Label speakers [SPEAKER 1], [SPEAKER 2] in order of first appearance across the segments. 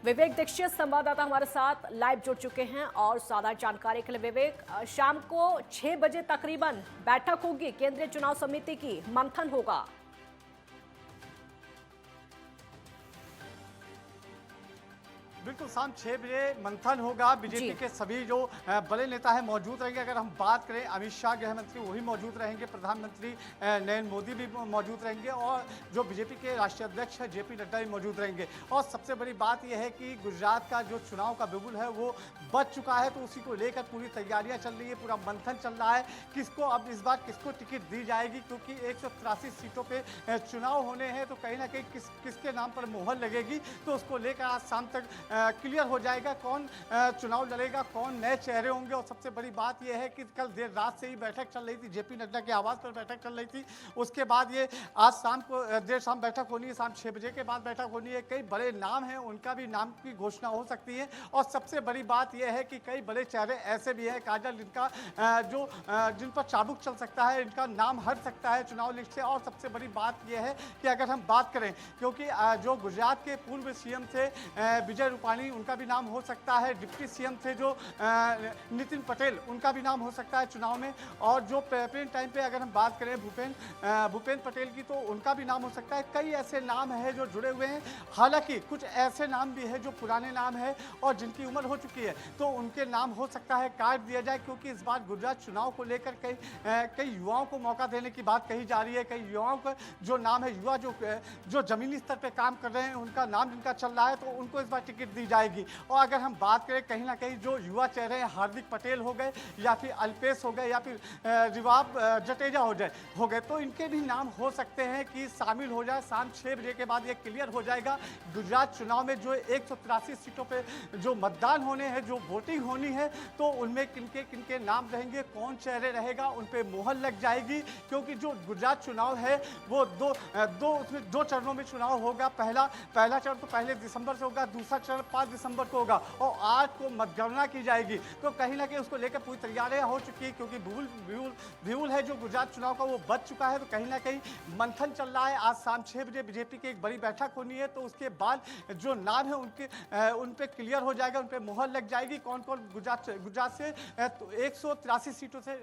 [SPEAKER 1] विवेक दीक्षित संवाददाता हमारे साथ लाइव जुड़ चुके हैं और ज्यादा जानकारी के लिए विवेक, शाम को 6 बजे तकरीबन बैठक होगी केंद्रीय चुनाव समिति की, मंथन होगा।
[SPEAKER 2] बिल्कुल शाम 6 बजे मंथन होगा। बीजेपी के सभी जो बड़े नेता हैं मौजूद रहेंगे। अगर हम बात करें अमित शाह गृह मंत्री वही मौजूद रहेंगे, प्रधानमंत्री नरेंद्र मोदी भी मौजूद रहेंगे और जो बीजेपी के राष्ट्रीय अध्यक्ष है जेपी नड्डा भी मौजूद रहेंगे। और सबसे बड़ी बात यह है कि गुजरात का जो चुनाव का बिगुल है वो बच चुका है, तो उसी को लेकर पूरी तैयारियां चल रही है, पूरा मंथन चल रहा है। किसको अब इस बार किसको टिकट दी जाएगी, क्योंकि 183 सीटों पर चुनाव होने हैं, तो कहीं ना कहीं किसके नाम पर मोहर लगेगी, तो उसको लेकर आज शाम तक क्लियर हो जाएगा कौन चुनाव लड़ेगा, कौन नए चेहरे होंगे। और सबसे बड़ी बात यह है कि कल देर रात से ही बैठक चल रही थी, जेपी नड्डा के आवास पर बैठक चल रही थी। उसके बाद ये आज शाम को देर शाम बैठक होनी है, शाम 6 बजे के बाद बैठक होनी है। कई बड़े नाम हैं, उनका भी नाम की घोषणा हो सकती है। और सबसे बड़ी बात यह है कि कई बड़े चेहरे ऐसे भी हैं काजल जिनका जिन पर चाबुक चल सकता है, इनका नाम हट सकता है चुनाव लिस्ट से। और सबसे बड़ी बात यह है कि अगर हम बात करें, क्योंकि जो गुजरात के पूर्व सीएम थे विजय रूपाणी, उनका भी नाम हो सकता है। डिप्टी सीएम थे जो नितिन पटेल, उनका भी नाम हो सकता है चुनाव में। और जो प्रेजेंट टाइम पे अगर हम बात करें भूपेंद्र पटेल की, तो उनका भी नाम हो सकता है। कई ऐसे नाम हैं जो जुड़े हुए हैं। हालांकि कुछ ऐसे नाम भी हैं जो पुराने नाम हैं और जिनकी उम्र हो चुकी है, तो उनके नाम हो सकता है काट दिया जाए, क्योंकि इस बार गुजरात चुनाव को लेकर कई युवाओं को मौका देने की बात कही जा रही है। कई युवाओं का जो नाम है, युवा जो जमीनी स्तर पर काम कर रहे हैं, उनका नाम जिनका चल रहा है, तो उनको इस बार टिकट दी जाएगी। और अगर हम बात करें कहीं ना कहीं जो युवा चेहरे हैं, हार्दिक पटेल हो गए या फिर अल्पेश हो गए या फिर रिवाब जडेजा हो गए, तो इनके भी नाम हो सकते हैं कि शामिल हो जाए। शाम 6 बजे के बाद ये क्लियर हो जाएगा। गुजरात चुनाव में जो 183 सीटों पे जो मतदान होने हैं, जो वोटिंग होनी है, तो उनमें किनके किनके नाम रहेंगे, कौन चेहरे रहेगा, उन पर मोहर लग जाएगी। क्योंकि जो गुजरात चुनाव है वो दो चरणों में चुनाव होगा। पहला चरण तो 1 दिसंबर से होगा, दूसरा चरण 5 दिसंबर को होगा और 8 को मतगणना की जाएगी। तो कहीं ना कहीं उसको लेकर पूरी तैयारियां हो चुकी है, क्योंकि बिगुल है जो गुजरात चुनाव का वो बच चुका है। तो कहीं ना कहीं मंथन चल रहा है। आज शाम 6 बजे बीजेपी की एक बड़ी बैठक होनी है, तो उसके बाद जो नाम है उन पे क्लियर हो जाएगा, उन पे मोहर लग जाएगी। कौन कौन गुजरात से 183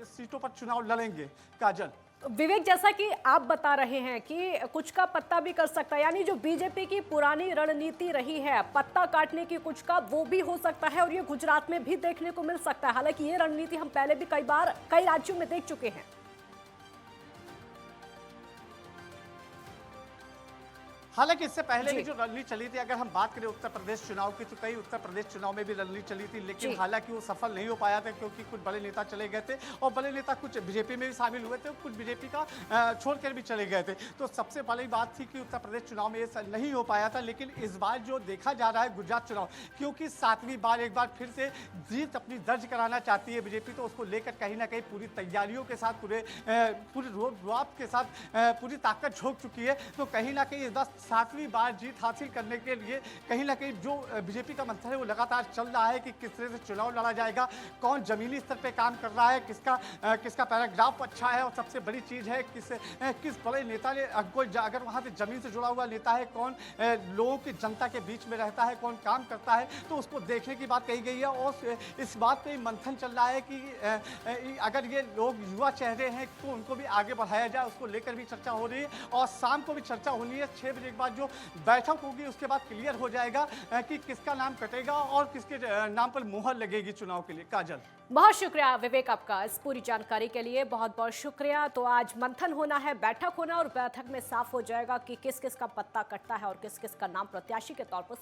[SPEAKER 2] सीटों पर चुनाव लड़ेंगे। काजल,
[SPEAKER 1] विवेक, जैसा कि आप बता रहे हैं कि कुछ का पत्ता भी कर सकता है, यानी जो बीजेपी की पुरानी रणनीति रही है पत्ता काटने की कुछ का, वो भी हो सकता है और ये गुजरात में भी देखने को मिल सकता है। हालांकि ये रणनीति हम पहले भी कई बार कई राज्यों में देख चुके हैं।
[SPEAKER 2] हालांकि इससे पहले भी जो रणनीति चली थी, अगर हम बात करें उत्तर प्रदेश चुनाव की, तो कई उत्तर प्रदेश चुनाव में भी रणनीति चली थी, लेकिन हालांकि वो सफल नहीं हो पाया था, क्योंकि कुछ बड़े नेता चले गए थे और बड़े नेता कुछ बीजेपी में भी शामिल हुए थे, कुछ बीजेपी का छोड़कर भी चले गए थे। तो सबसे बड़ी बात थी कि उत्तर प्रदेश चुनाव में ये नहीं हो पाया था। लेकिन इस बार जो देखा जा रहा है गुजरात चुनाव, क्योंकि 7वीं बार एक बार फिर से जीत अपनी दर्ज कराना चाहती है बीजेपी, तो उसको लेकर कहीं ना कहीं पूरी तैयारियों के साथ, पूरे रोब के साथ पूरी ताकत झोंक चुकी है। तो कहीं ना कहीं इस बार 7वीं बार जीत हासिल करने के लिए कहीं ना कहीं जो बीजेपी का मंथन है वो लगातार चल रहा है कि किस तरह से चुनाव लड़ा जाएगा, कौन जमीनी स्तर पे काम कर रहा है, किसका पैराग्राफ अच्छा है। और सबसे बड़ी चीज़ है किस बड़े नेता ने अगर वहाँ से जमीन से जुड़ा हुआ नेता है, कौन लोगों की जनता के बीच में रहता है, कौन काम करता है, तो उसको देखने की बात कही गई है। और इस बात पे मंथन चल रहा है कि अगर ये लोग युवा चेहरे हैं तो उनको भी आगे बढ़ाया जाए, उसको लेकर भी चर्चा हो रही है। और शाम को भी चर्चा होनी है। 6 बजे के बाद जो बैठक होगी उसके बाद क्लियर हो जाएगा कि किसका नाम कटेगा और किसके नाम पर मोहर लगेगी चुनाव के लिए। काजल,
[SPEAKER 1] बहुत शुक्रिया विवेक आपका इस पूरी जानकारी के लिए, बहुत बहुत शुक्रिया। तो आज मंथन होना है, बैठक होना, और बैठक में साफ हो जाएगा कि किस किस का पत्ता कटता है और किस किस का नाम प्रत्याशी के तौर पर